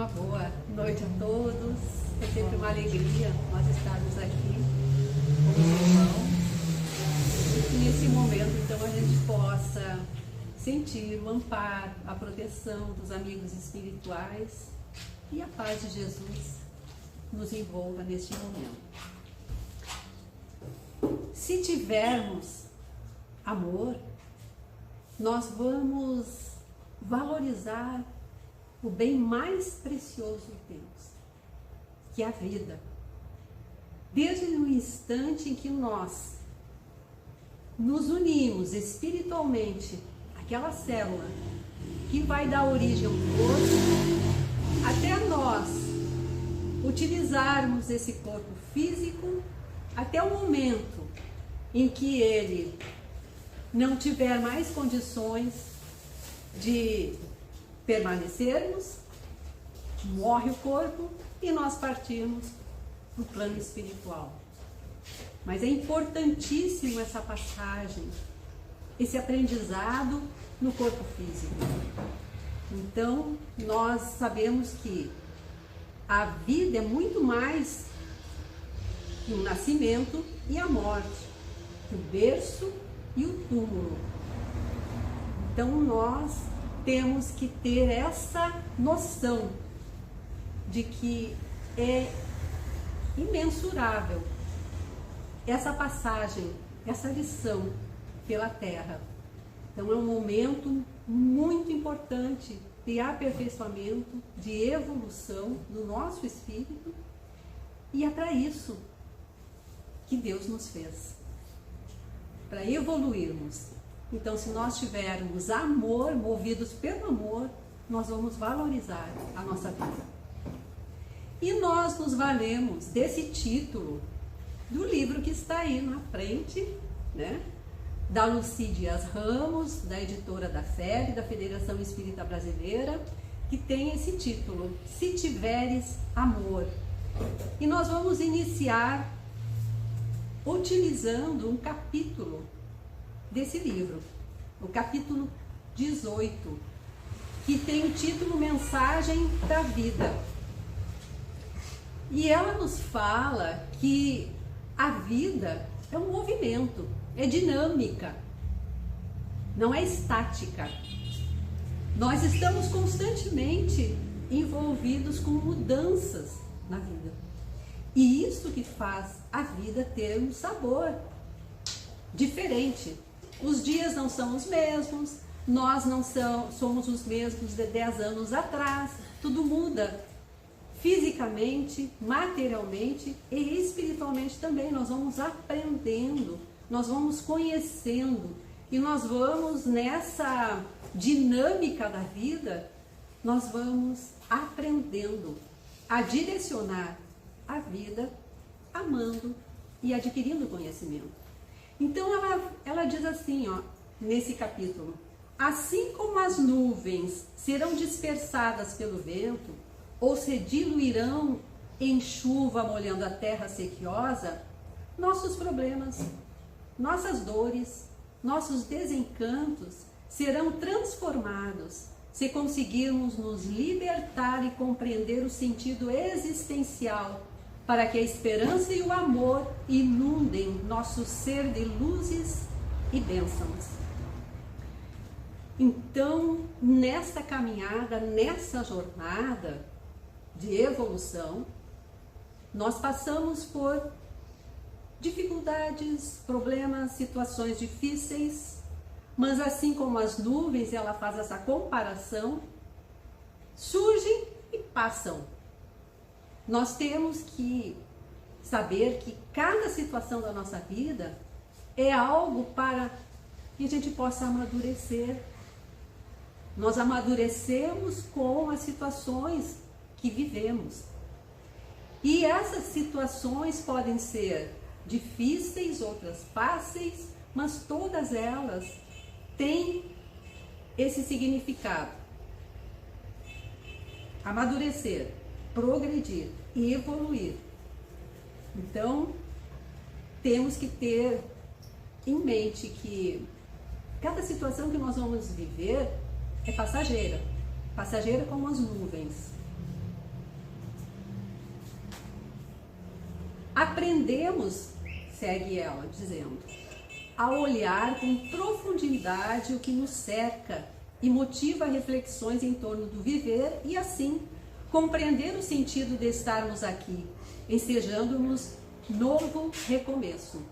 Uma boa noite a todos. É sempre uma alegria nós estarmos aqui com os irmãos. E que nesse momento, então, a gente possa sentir o amparo, a proteção dos amigos espirituais e a paz de Jesus nos envolva neste momento. Se tivermos amor, nós vamos valorizar o bem mais precioso que temos, que é a vida. Desde o instante em que nós nos unimos espiritualmente, aquela célula que vai dar origem ao corpo, até nós utilizarmos esse corpo físico, até o momento em que ele não tiver mais condições de permanecermos, morre o corpo e nós partimos para o plano espiritual. Mas é importantíssimo essa passagem, esse aprendizado no corpo físico. Então, nós sabemos que a vida é muito mais que o nascimento e a morte, que o berço e o túmulo. Então, nós temos que ter essa noção de que é imensurável essa passagem, essa lição pela Terra. Então é um momento muito importante de aperfeiçoamento, de evolução do nosso espírito, e é para isso que Deus nos fez, para evoluirmos. Então, se nós tivermos amor, movidos pelo amor, nós vamos valorizar a nossa vida. E nós nos valemos desse título do livro que está aí na frente, né? Da Lucy Dias Ramos, da editora da FEB, da Federação Espírita Brasileira, que tem esse título, Se Tiveres Amor. E nós vamos iniciar utilizando um capítulo desse livro, o capítulo 18, que tem o título Mensagem da Vida. E ela nos fala que a vida é um movimento, é dinâmica, não é estática. Nós estamos constantemente envolvidos com mudanças na vida. E isso que faz a vida ter um sabor diferente. Os dias não são os mesmos, nós não somos os mesmos de 10 anos atrás, tudo muda. Fisicamente, materialmente e espiritualmente também. Nós vamos aprendendo, nós vamos conhecendo e nós vamos nessa dinâmica da vida, nós vamos aprendendo a direcionar a vida, amando e adquirindo conhecimento. Então ela diz assim, ó, nesse capítulo: assim como as nuvens serão dispersadas pelo vento, ou se diluirão em chuva molhando a terra sequiosa, nossos problemas, nossas dores, nossos desencantos serão transformados se conseguirmos nos libertar e compreender o sentido existencial, para que a esperança e o amor inundem nosso ser de luzes e bênçãos. Então, nessa caminhada, nessa jornada de evolução, nós passamos por dificuldades, problemas, situações difíceis, mas assim como as nuvens, ela faz essa comparação, surgem e passam. Nós temos que saber que cada situação da nossa vida é algo para que a gente possa amadurecer. Nós amadurecemos com as situações que vivemos. E essas situações podem ser difíceis, outras fáceis, mas todas elas têm esse significado. Amadurecer, progredir e evoluir. Então, temos que ter em mente que cada situação que nós vamos viver é passageira, passageira como as nuvens. Aprendemos, segue ela dizendo, a olhar com profundidade o que nos cerca e motiva reflexões em torno do viver e assim compreender o sentido de estarmos aqui, ensejando-nos novo recomeço.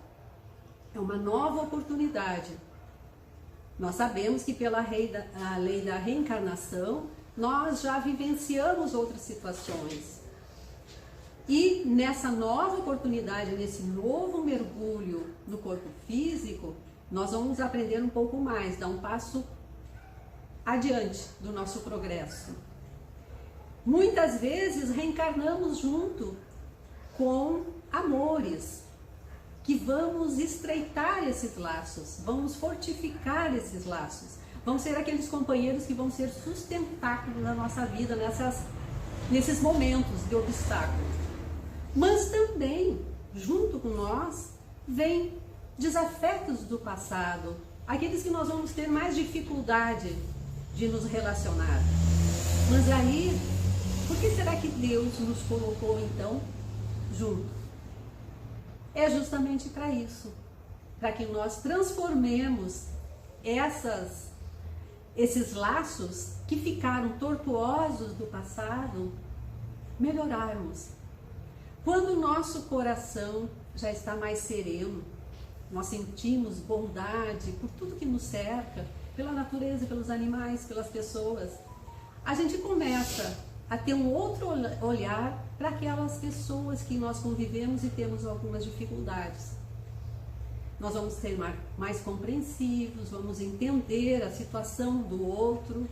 É uma nova oportunidade. Nós sabemos que pela lei da reencarnação, nós já vivenciamos outras situações. E nessa nova oportunidade, nesse novo mergulho no corpo físico, nós vamos aprender um pouco mais, dar um passo adiante do nosso progresso. Muitas vezes reencarnamos junto com amores, que vamos estreitar esses laços, vamos fortificar esses laços, vão ser aqueles companheiros que vão ser sustentáculos na nossa vida, nesses momentos de obstáculo. Mas também, junto com nós, vem desafetos do passado, aqueles que nós vamos ter mais dificuldade de nos relacionar. Mas aí, por que será que Deus nos colocou então junto? É justamente para isso, para que nós transformemos esses laços que ficaram tortuosos do passado, melhorarmos. Quando o nosso coração já está mais sereno, nós sentimos bondade por tudo que nos cerca, pela natureza, pelos animais, pelas pessoas, a gente começa a ter um outro olhar para aquelas pessoas que nós convivemos e temos algumas dificuldades. Nós vamos ser mais compreensivos, vamos entender a situação do outro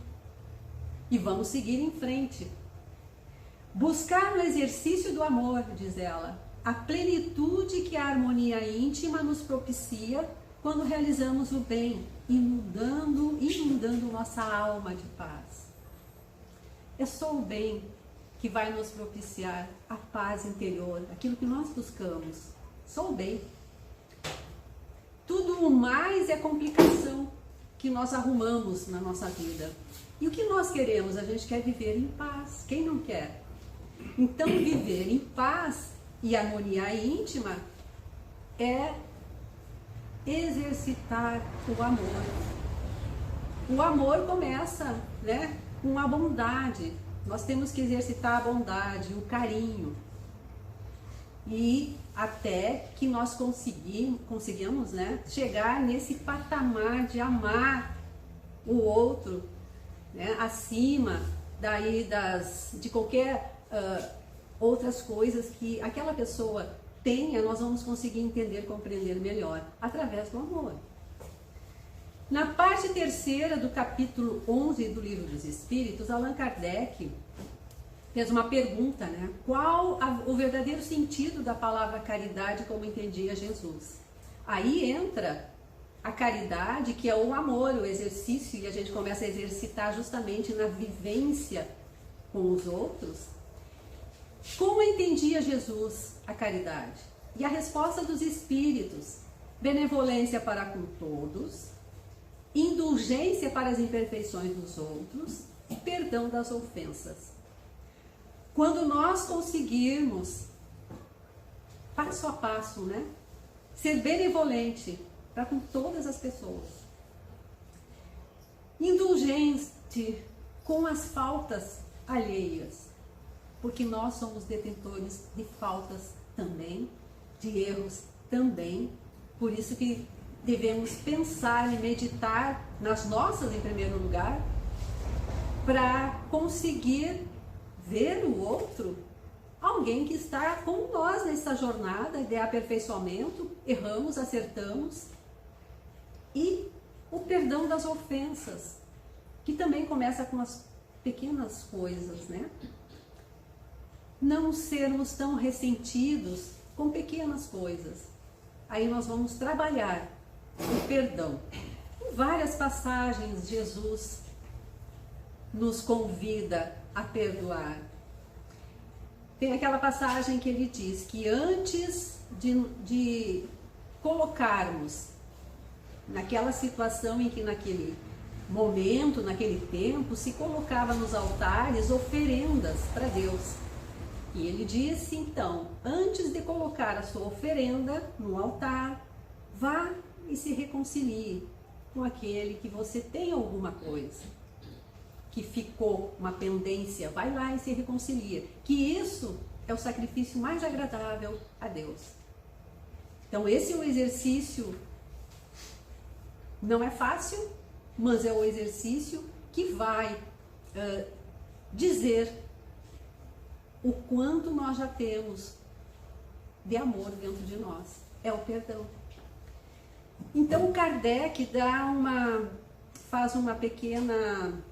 e vamos seguir em frente. Buscar no exercício do amor, diz ela, a plenitude que a harmonia íntima nos propicia quando realizamos o bem, inundando nossa alma de paz. É só o bem que vai nos propiciar a paz interior, aquilo que nós buscamos. Só o bem. Tudo o mais é complicação que nós arrumamos na nossa vida. E o que nós queremos? A gente quer viver em paz. Quem não quer? Então, viver em paz e harmonia íntima é exercitar o amor. O amor começa, com a bondade. Nós temos que exercitar a bondade, o carinho. E até que nós conseguimos, chegar nesse patamar de amar o outro, acima de qualquer outras coisas que aquela pessoa tenha, nós vamos conseguir entender, compreender melhor através do amor. Na parte terceira do capítulo 11 do Livro dos Espíritos, Allan Kardec fez uma pergunta, qual o verdadeiro sentido da palavra caridade como entendia Jesus? Aí entra a caridade, que é o amor, o exercício, e a gente começa a exercitar justamente na vivência com os outros. Como entendia Jesus a caridade? E a resposta dos Espíritos: benevolência para com todos, indulgência para as imperfeições dos outros e perdão das ofensas. Quando nós conseguirmos, passo a passo, ser benevolente para com todas as pessoas, indulgente com as faltas alheias, porque nós somos detentores de faltas também, de erros também, por isso que devemos pensar e meditar nas nossas em primeiro lugar, para conseguir ver o outro, alguém que está com nós nessa jornada de aperfeiçoamento, erramos, acertamos, e o perdão das ofensas, que também começa com as pequenas coisas, Não sermos tão ressentidos com pequenas coisas. Aí nós vamos trabalhar o perdão. Em várias passagens, Jesus nos convida a perdoar. Tem aquela passagem que ele diz que antes de colocarmos naquela situação em que naquele momento, naquele tempo, se colocava nos altares oferendas para Deus. E ele disse, então, antes de colocar a sua oferenda no altar, vá e se reconcilie com aquele que você tem alguma coisa, que ficou uma pendência, vai lá e se reconcilia. Que isso é o sacrifício mais agradável a Deus. Então esse é o exercício, não é fácil, mas é o exercício que vai dizer o quanto nós já temos de amor dentro de nós. É o perdão. Então Kardec faz uma pequena,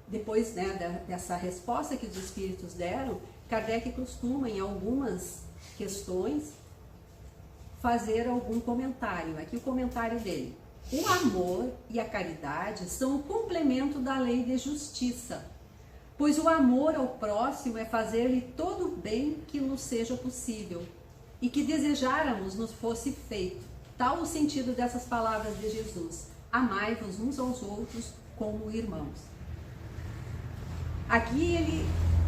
depois, né, dessa resposta que os espíritos deram, Kardec costuma em algumas questões fazer algum comentário. Aqui o comentário dele: o amor e a caridade são o complemento da lei de justiça, pois o amor ao próximo é fazer-lhe todo o bem que nos seja possível e que desejáramos nos fosse feito. Tal o sentido dessas palavras de Jesus: amai-vos uns aos outros como irmãos. Aqui ele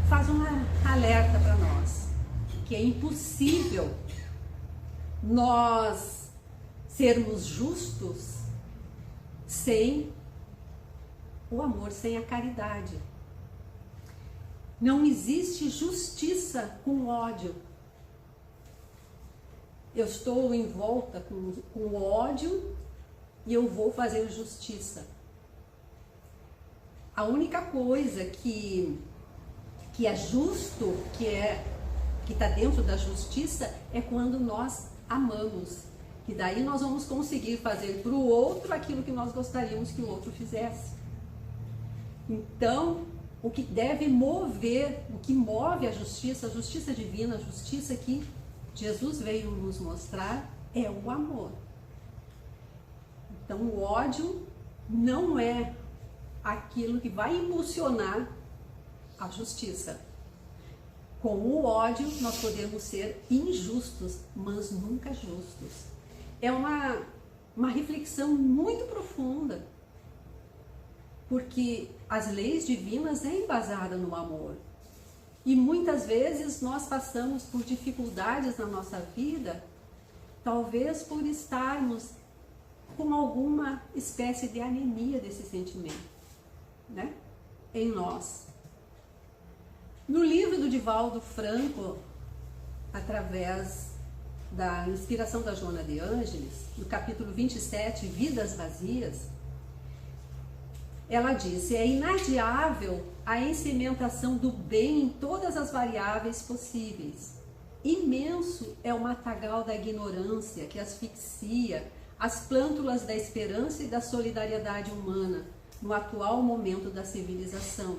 faz um alerta para nós, que é impossível nós sermos justos sem o amor, sem a caridade. Não existe justiça com ódio. Eu estou em volta com ódio e eu vou fazer justiça. A única coisa que é justo, que está dentro da justiça, é quando nós amamos. Que daí nós vamos conseguir fazer para o outro aquilo que nós gostaríamos que o outro fizesse. Então, o que deve mover, o que move a justiça divina, a justiça que Jesus veio nos mostrar, é o amor. Então o ódio não é aquilo que vai impulsionar a justiça. Com o ódio nós podemos ser injustos, mas nunca justos. É uma reflexão muito profunda, porque as leis divinas é embasada no amor. E muitas vezes nós passamos por dificuldades na nossa vida, talvez por estarmos com alguma espécie de anemia desse sentimento, né, em nós. No livro do Divaldo Franco, através da inspiração da Joana de Ângeles, no capítulo 27, Vidas Vazias, ela diz: é inadiável a incementação do bem em todas as variáveis possíveis. Imenso é o matagal da ignorância que asfixia as plântulas da esperança e da solidariedade humana no atual momento da civilização.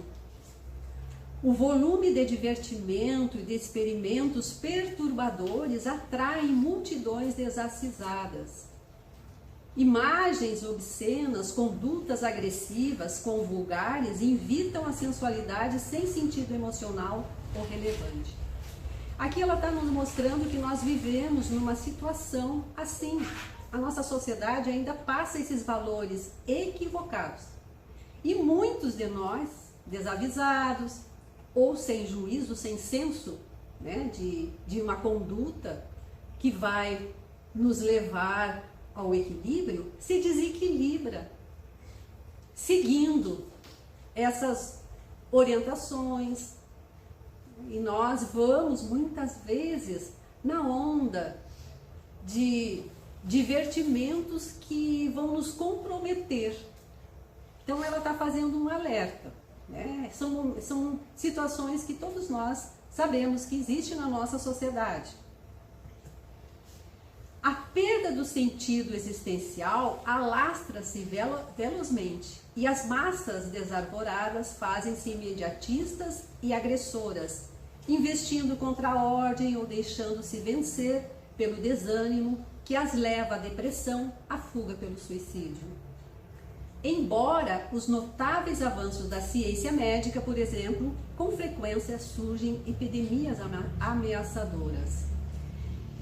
O volume de divertimento e de experimentos perturbadores atrai multidões desacisadas. Imagens obscenas, condutas agressivas, vulgares, invitam a sensualidade sem sentido emocional ou relevante. Aqui ela está nos mostrando que nós vivemos numa situação assim. A nossa sociedade ainda passa esses valores equivocados. E muitos de nós, desavisados, ou sem juízo, sem senso, né, de uma conduta que vai nos levar ao equilíbrio, se desequilibra, seguindo essas orientações. E nós vamos muitas vezes na onda de divertimentos que vão nos comprometer. Então ela está fazendo um alerta, né? São situações que todos nós sabemos que existem na nossa sociedade. A perda do sentido existencial alastra-se velozmente e as massas desarvoradas fazem-se imediatistas e agressoras, investindo contra a ordem ou deixando-se vencer pelo desânimo que as leva à depressão, à fuga pelo suicídio. Embora os notáveis avanços da ciência médica, por exemplo, com frequência surgem epidemias ameaçadoras.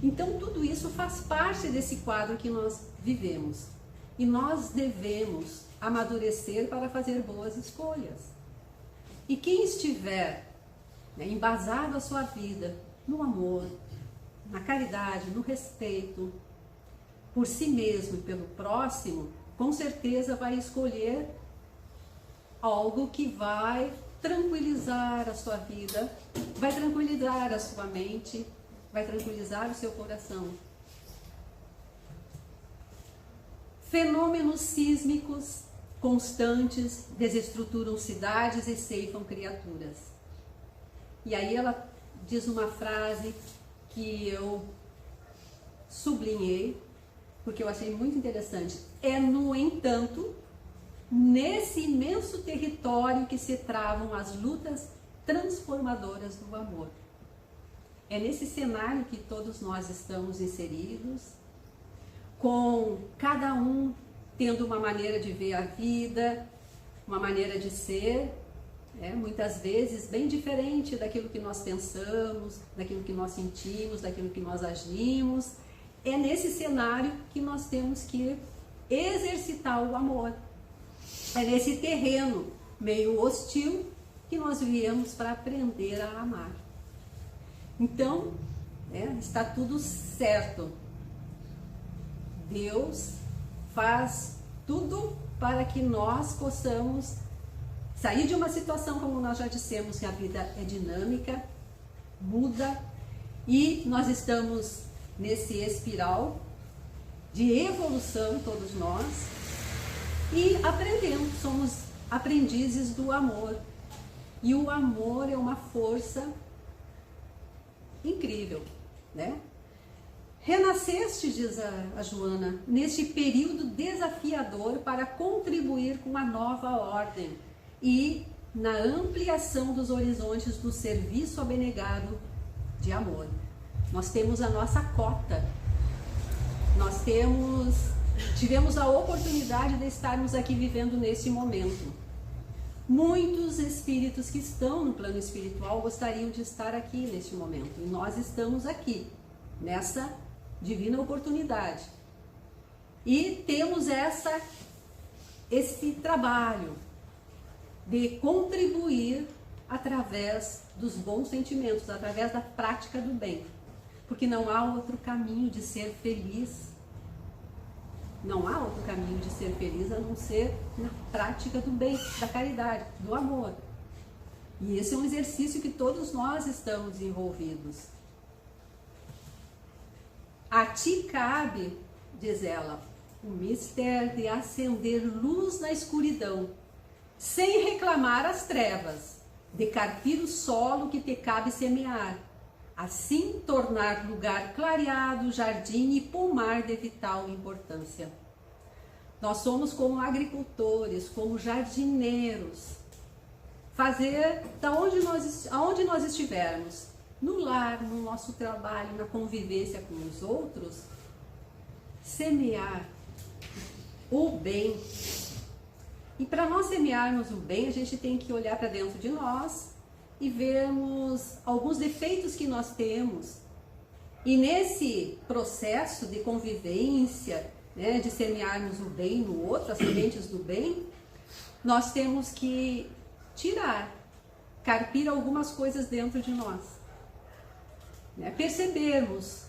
Então tudo isso faz parte desse quadro que nós vivemos. E nós devemos amadurecer para fazer boas escolhas. E quem estiver né, embasado a sua vida no amor, na caridade, no respeito por si mesmo e pelo próximo, com certeza vai escolher algo que vai tranquilizar a sua vida, vai tranquilizar a sua mente, vai tranquilizar o seu coração. Fenômenos sísmicos constantes desestruturam cidades e ceifam criaturas. E aí ela diz uma frase que eu sublinhei, porque eu achei muito interessante. É, no entanto, nesse imenso território que se travam as lutas transformadoras do amor. É nesse cenário que todos nós estamos inseridos, com cada um tendo uma maneira de ver a vida, uma maneira de ser, muitas vezes bem diferente daquilo que nós pensamos, daquilo que nós sentimos, daquilo que nós agimos. É nesse cenário que nós temos que exercitar o amor. É nesse terreno meio hostil que nós viemos para aprender a amar. Então, está tudo certo. Deus faz tudo para que nós possamos sair de uma situação, como nós já dissemos, que a vida é dinâmica, muda, e nós estamos nesse espiral de evolução, todos nós, e aprendendo, somos aprendizes do amor. E o amor é uma força incrível, né? Renasceste, diz a Joana, neste período desafiador para contribuir com a nova ordem e na ampliação dos horizontes do serviço abnegado de amor. Nós temos a nossa cota, nós tivemos a oportunidade de estarmos aqui vivendo nesse momento. Muitos espíritos que estão no plano espiritual gostariam de estar aqui neste momento, e nós estamos aqui, nessa divina oportunidade. E temos esse trabalho de contribuir através dos bons sentimentos, através da prática do bem. Porque não há outro caminho de ser feliz. Não há outro caminho de ser feliz a não ser na prática do bem, da caridade, do amor. E esse é um exercício que todos nós estamos envolvidos. A ti cabe, diz ela, o mistério de acender luz na escuridão, sem reclamar as trevas, de carpir o solo que te cabe semear, assim tornar lugar clareado, jardim e pomar de vital importância. Nós somos como agricultores, como jardineiros, fazer aonde nós estivermos, no lar, no nosso trabalho, na convivência com os outros, semear o bem. E para nós semearmos o bem, a gente tem que olhar para dentro de nós e vermos alguns defeitos que nós temos. E nesse processo de convivência, de semearmos o bem no outro, as sementes do bem, nós temos que carpir algumas coisas dentro de nós. Percebermos,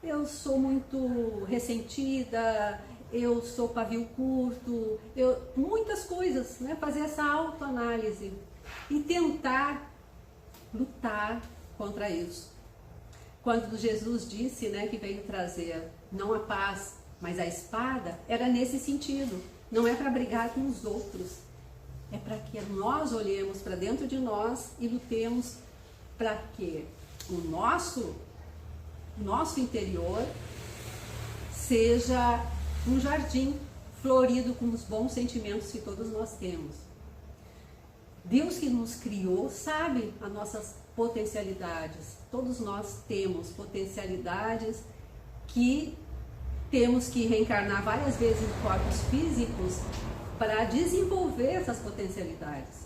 eu sou muito ressentida, eu sou pavio curto, muitas coisas, fazer essa autoanálise e tentar lutar contra isso. Quando Jesus disse, que veio trazer não a paz, mas a espada, era nesse sentido. Não é para brigar com os outros, é para que nós olhemos para dentro de nós e lutemos para que o nosso interior seja um jardim florido com os bons sentimentos que todos nós temos. Deus que nos criou sabe as nossas potencialidades. Todos nós temos potencialidades que temos que reencarnar várias vezes em corpos físicos para desenvolver essas potencialidades.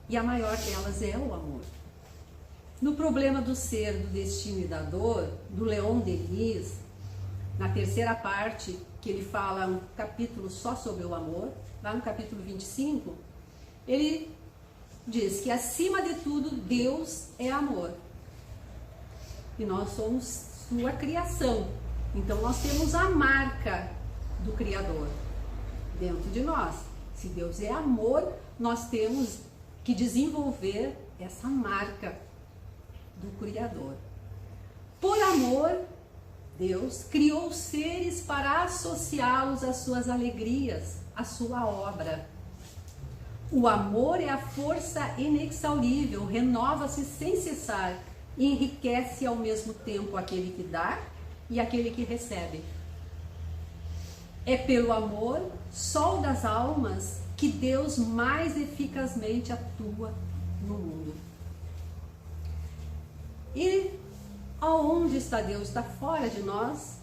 E a maior delas é o amor. No problema do ser, do destino e da dor, do Leon Denis, na terceira parte, que ele fala um capítulo só sobre o amor, lá no capítulo 25, ele diz que acima de tudo Deus é amor. E nós somos sua criação. Então nós temos a marca do Criador dentro de nós. Se Deus é amor, nós temos que desenvolver essa marca do Criador. Por amor, Deus criou seres para associá-los às suas alegrias, à sua obra. O amor é a força inexaurível, renova-se sem cessar e enriquece ao mesmo tempo aquele que dá e aquele que recebe. É pelo amor, sol das almas, que Deus mais eficazmente atua no mundo. E aonde está Deus? Está fora de nós.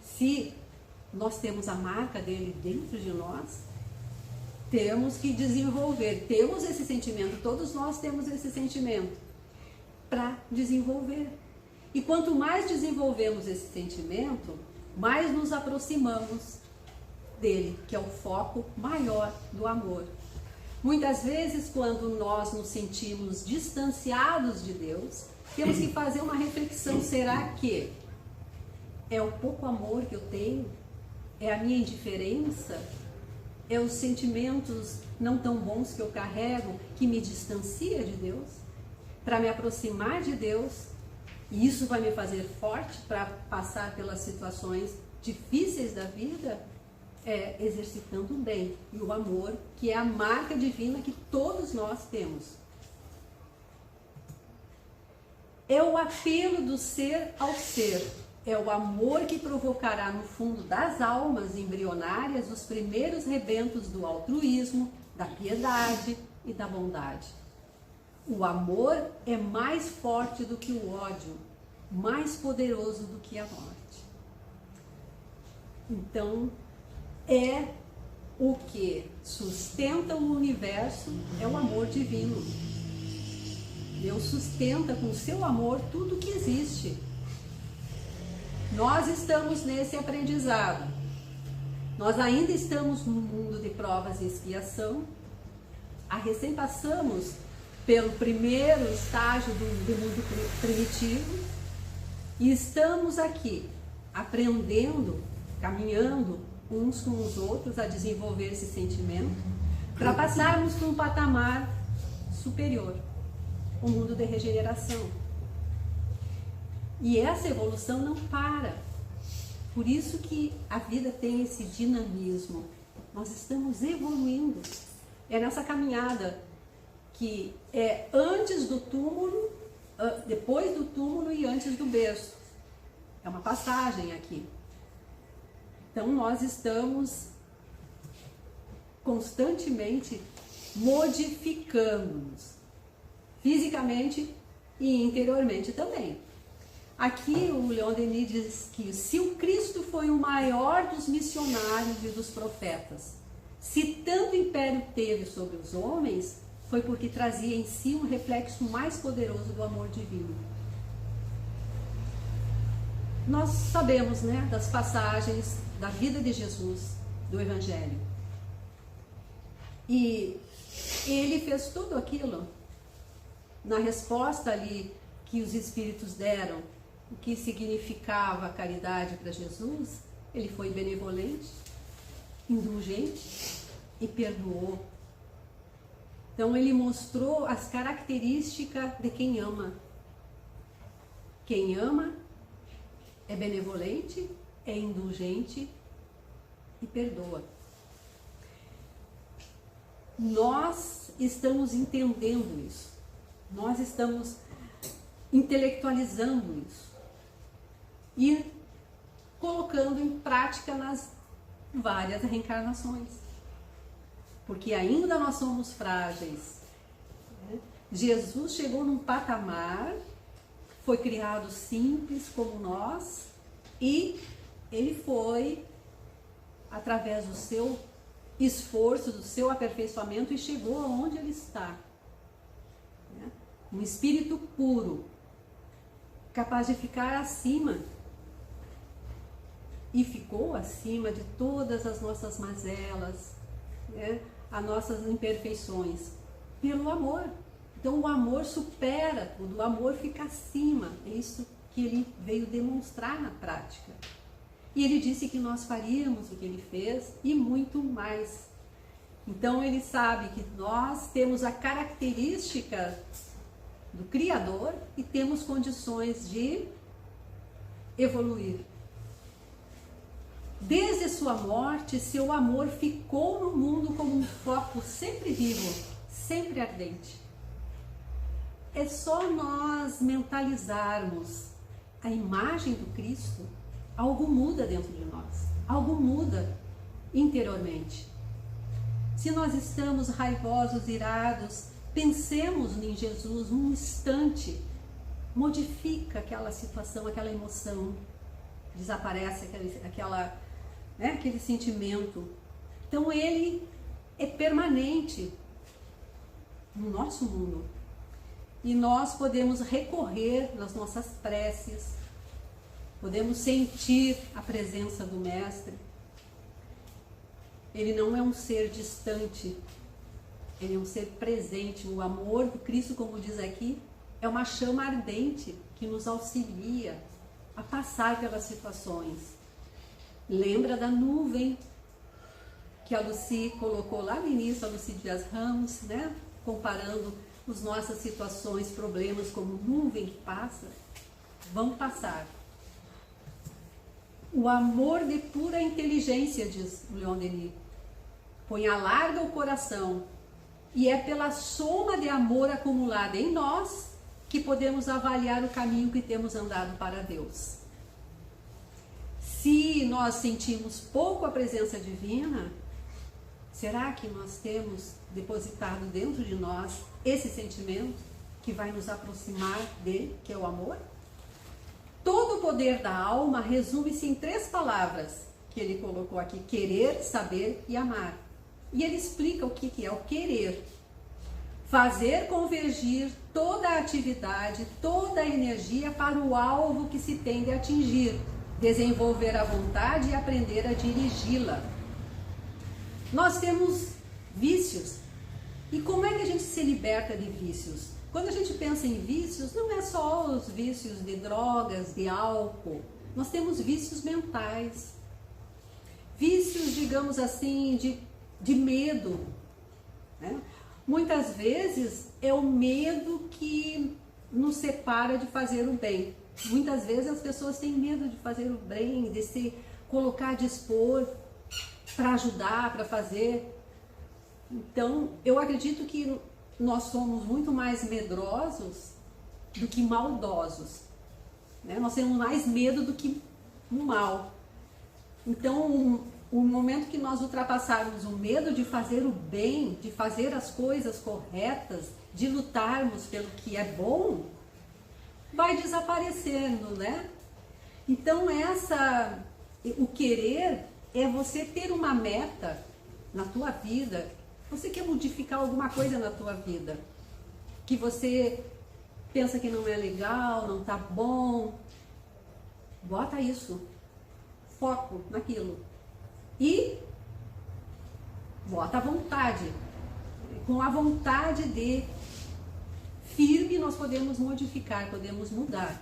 Se nós temos a marca dele dentro de nós, temos que desenvolver. Temos esse sentimento, todos nós temos esse sentimento para desenvolver. E quanto mais desenvolvemos esse sentimento, mais nos aproximamos dele, que é o foco maior do amor. Muitas vezes, quando nós nos sentimos distanciados de Deus, temos que fazer uma reflexão. Será que é o pouco amor que eu tenho? É a minha indiferença? É os sentimentos não tão bons que eu carrego que me distancia de Deus? Para me aproximar de Deus, e isso vai me fazer forte para passar pelas situações difíceis da vida, é exercitando o bem e o amor, que é a marca divina que todos nós temos. É o apelo do ser ao ser. É o amor que provocará no fundo das almas embrionárias os primeiros rebentos do altruísmo, da piedade e da bondade. O amor é mais forte do que o ódio, mais poderoso do que a morte. Então, é o que sustenta o universo, é o amor divino. Deus sustenta com o seu amor tudo que existe. Nós estamos nesse aprendizado. Nós ainda estamos no mundo de provas e expiação. Recém passamos pelo primeiro estágio do mundo primitivo e estamos aqui aprendendo, caminhando uns com os outros a desenvolver esse sentimento para passarmos para um patamar superior, o mundo de regeneração. E essa evolução não para. Por isso que a vida tem esse dinamismo. Nós estamos evoluindo. É nessa caminhada que é antes do túmulo, depois do túmulo e antes do berço. É uma passagem aqui. Então nós estamos constantemente modificando-nos, fisicamente e interiormente também. Aqui o Leon Denis diz que se o Cristo foi o maior dos missionários e dos profetas, se tanto império teve sobre os homens, foi porque trazia em si um reflexo mais poderoso do amor divino. Nós sabemos, né, das passagens da vida de Jesus, do Evangelho. E ele fez tudo aquilo na resposta ali que os Espíritos deram, o que significava a caridade para Jesus. Ele foi benevolente, indulgente e perdoou. Então ele mostrou as características de quem ama. Quem ama é benevolente, é indulgente e perdoa. Nós estamos entendendo isso. Nós estamos intelectualizando isso e colocando em prática nas várias reencarnações. Porque ainda nós somos frágeis. Jesus chegou num patamar, foi criado simples como nós, e ele foi, através do seu esforço, do seu aperfeiçoamento, e chegou aonde ele está. Um espírito puro, capaz de ficar acima, e ficou acima de todas as nossas mazelas, né? as nossas imperfeições? Pelo amor. Então o amor supera tudo, o amor fica acima. É isso que ele veio demonstrar na prática. E ele disse que nós faríamos o que ele fez e muito mais. Então ele sabe que nós temos a característica do Criador e temos condições de evoluir. Desde sua morte, seu amor ficou no mundo como um foco sempre vivo, sempre ardente. É só nós mentalizarmos a imagem do Cristo, algo muda dentro de nós, algo muda interiormente. Se nós estamos raivosos, irados, pensemos em Jesus um instante, modifica aquela situação, aquela emoção, desaparece aquele sentimento. Então ele é permanente no nosso mundo. E nós podemos recorrer nas nossas preces, podemos sentir a presença do Mestre. Ele não é um ser distante, ele é um ser presente. O amor do Cristo, como diz aqui, é uma chama ardente que nos auxilia a passar pelas situações. Lembra da nuvem que a Lucy colocou lá no início, a Lucy Dias Ramos, né? Comparando as nossas situações, problemas como nuvem que passa, vão passar. O amor de pura inteligência, diz o Leon Denis, põe alarga o coração, e é pela soma de amor acumulada em nós que podemos avaliar o caminho que temos andado para Deus. Se nós sentimos pouco a presença divina, será que nós temos depositado dentro de nós esse sentimento que vai nos aproximar dele, que é o amor? Todo o poder da alma resume-se em 3 palavras que ele colocou aqui: querer, saber e amar. E ele explica o que é o querer. Fazer convergir toda a atividade, toda a energia para o alvo que se tem de atingir, desenvolver a vontade e aprender a dirigi-la. Nós temos vícios. E como é que a gente se liberta de vícios? Quando a gente pensa em vícios, não é só os vícios de drogas, de álcool. Nós temos vícios mentais. Vícios, digamos assim, de medo, né? Muitas vezes é o medo que nos separa de fazer o bem. Muitas vezes as pessoas têm medo de fazer o bem, de se colocar a dispor para ajudar, para fazer. Então, eu acredito que nós somos muito mais medrosos do que maldosos, né? Nós temos mais medo do que o mal. Então, o momento que nós ultrapassarmos o medo de fazer o bem, de fazer as coisas corretas, de lutarmos pelo que é bom, vai desaparecendo, né? Então, o querer é você ter uma meta na tua vida. Você quer modificar alguma coisa na tua vida que você pensa que não é legal, não tá bom, bota isso, foco naquilo e bota a vontade. Com a vontade de firme nós podemos modificar, podemos mudar.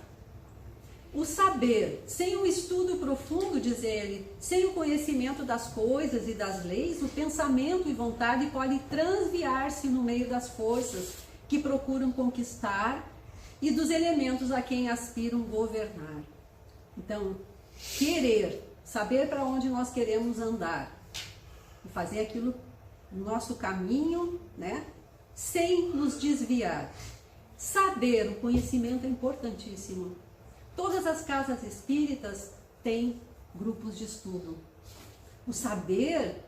O saber, sem o estudo profundo, diz ele, sem o conhecimento das coisas e das leis, o pensamento e vontade podem transviar-se no meio das forças que procuram conquistar e dos elementos a quem aspiram governar. Então, querer, saber para onde nós queremos andar e fazer aquilo no nosso caminho, né? Sem nos desviar. Saber, o conhecimento é importantíssimo. Todas as casas espíritas têm grupos de estudo. O saber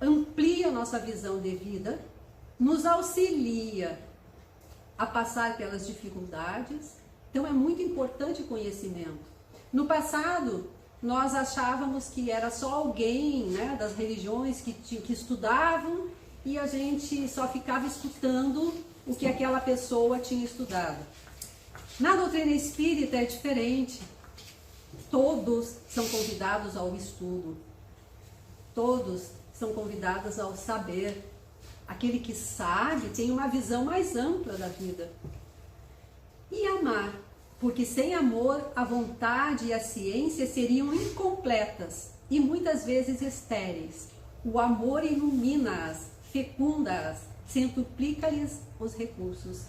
amplia a nossa visão de vida, nos auxilia a passar pelas dificuldades. Então é muito importante o conhecimento. No passado, nós achávamos que era só alguém, né, das religiões que estudavam e a gente só ficava escutando o que aquela pessoa tinha estudado. Na doutrina espírita é diferente. Todos são convidados ao estudo. Todos são convidados ao saber. Aquele que sabe tem uma visão mais ampla da vida. E amar, porque sem amor a vontade e a ciência seriam incompletas e muitas vezes estéreis. O amor ilumina-as, fecunda-as, centuplica-lhes os recursos.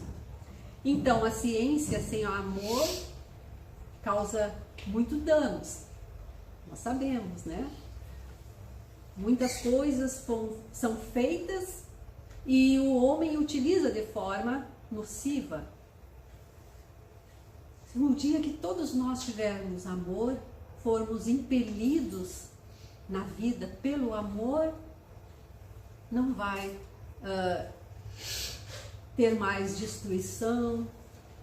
Então, a ciência sem o amor causa muitos danos. Nós sabemos, né? Muitas coisas são feitas e o homem utiliza de forma nociva. No dia que todos nós tivermos amor, formos impelidos na vida pelo amor, não vai ter mais destruição,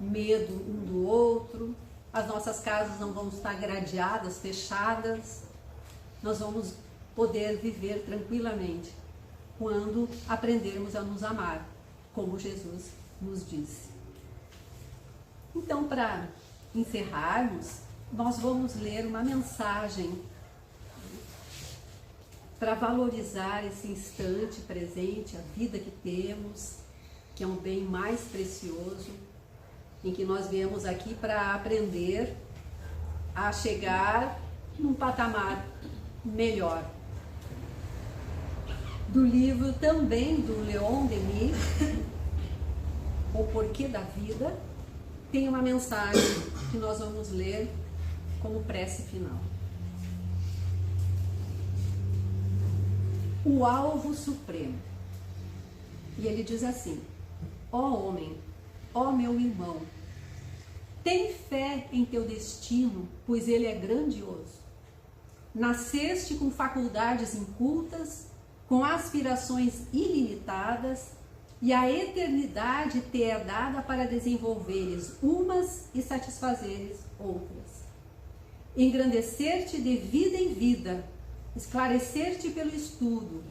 medo um do outro, as nossas casas não vão estar gradeadas, fechadas, nós vamos poder viver tranquilamente quando aprendermos a nos amar, como Jesus nos disse. Então, para encerrarmos, nós vamos ler uma mensagem para valorizar esse instante presente, a vida que temos, que é um bem mais precioso, em que nós viemos aqui para aprender a chegar num patamar melhor. Do livro também do Leon Denis, O Porquê da Vida, tem uma mensagem que nós vamos ler como prece final. O alvo supremo. E ele diz assim: ó homem, ó meu irmão, tem fé em teu destino, pois ele é grandioso. Nasceste com faculdades incultas, com aspirações ilimitadas, e a eternidade te é dada para desenvolveres umas e satisfazeres outras. Engrandecer-te de vida em vida, esclarecer-te pelo estudo,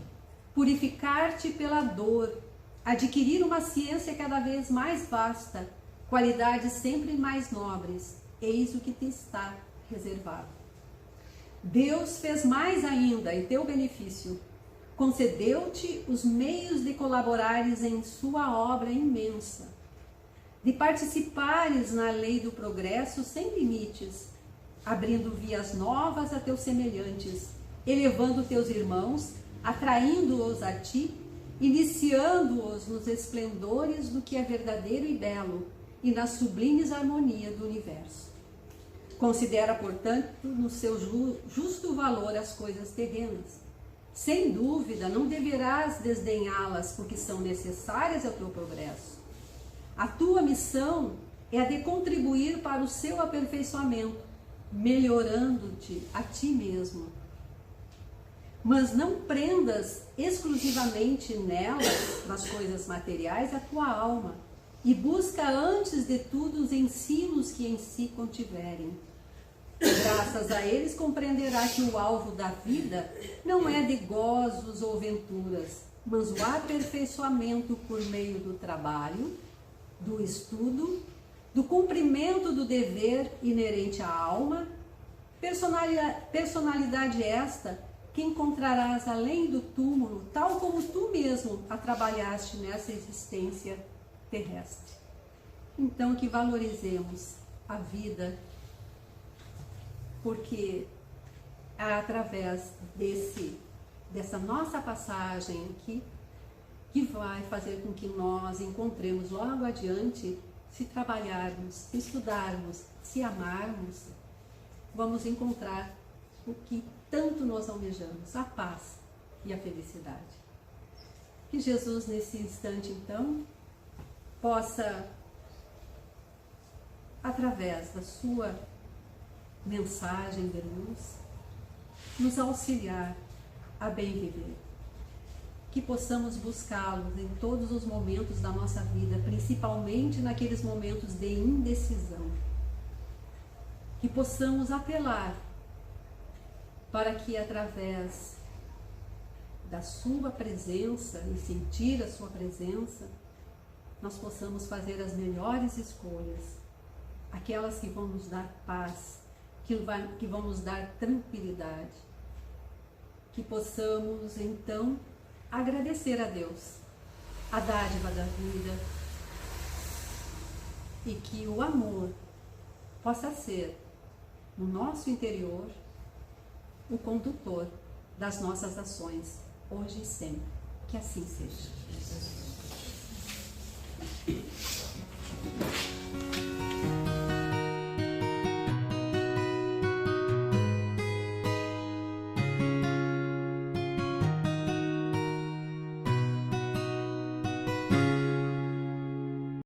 purificar-te pela dor, adquirir uma ciência cada vez mais vasta, qualidades sempre mais nobres, eis o que te está reservado. Deus fez mais ainda em teu benefício, concedeu-te os meios de colaborares em sua obra imensa, de participares na lei do progresso sem limites, abrindo vias novas a teus semelhantes, elevando teus irmãos, atraindo-os a ti, iniciando-os nos esplendores do que é verdadeiro e belo e nas sublimes harmonias do universo. Considera, portanto, no seu justo valor as coisas terrenas. Sem dúvida, não deverás desdenhá-las porque são necessárias ao teu progresso. A tua missão é a de contribuir para o seu aperfeiçoamento, melhorando-te a ti mesmo. Mas não prendas exclusivamente nelas, nas coisas materiais, a tua alma, e busca antes de tudo os ensinos que em si contiverem. Graças a eles compreenderá que o alvo da vida não é de gozos ou venturas, mas o aperfeiçoamento por meio do trabalho, do estudo, do cumprimento do dever inerente à alma, personalidade esta que encontrarás além do túmulo, tal como tu mesmo a trabalhaste nessa existência terrestre. Então, que valorizemos a vida, porque é através dessa nossa passagem aqui que vai fazer com que nós encontremos logo adiante, se trabalharmos, se estudarmos, se amarmos, vamos encontrar o que tanto nós almejamos, a paz e a felicidade. Que Jesus, nesse instante, então, possa, através da sua mensagem de luz, nos auxiliar a bem viver. Que possamos buscá-lo em todos os momentos da nossa vida, principalmente naqueles momentos de indecisão. Que possamos apelar para que, através da sua presença e sentir a sua presença, nós possamos fazer as melhores escolhas, aquelas que vão nos dar paz, que vão nos dar tranquilidade. Que possamos, então, agradecer a Deus a dádiva da vida, e que o amor possa ser, no nosso interior, o condutor das nossas ações, hoje e sempre. Que assim seja.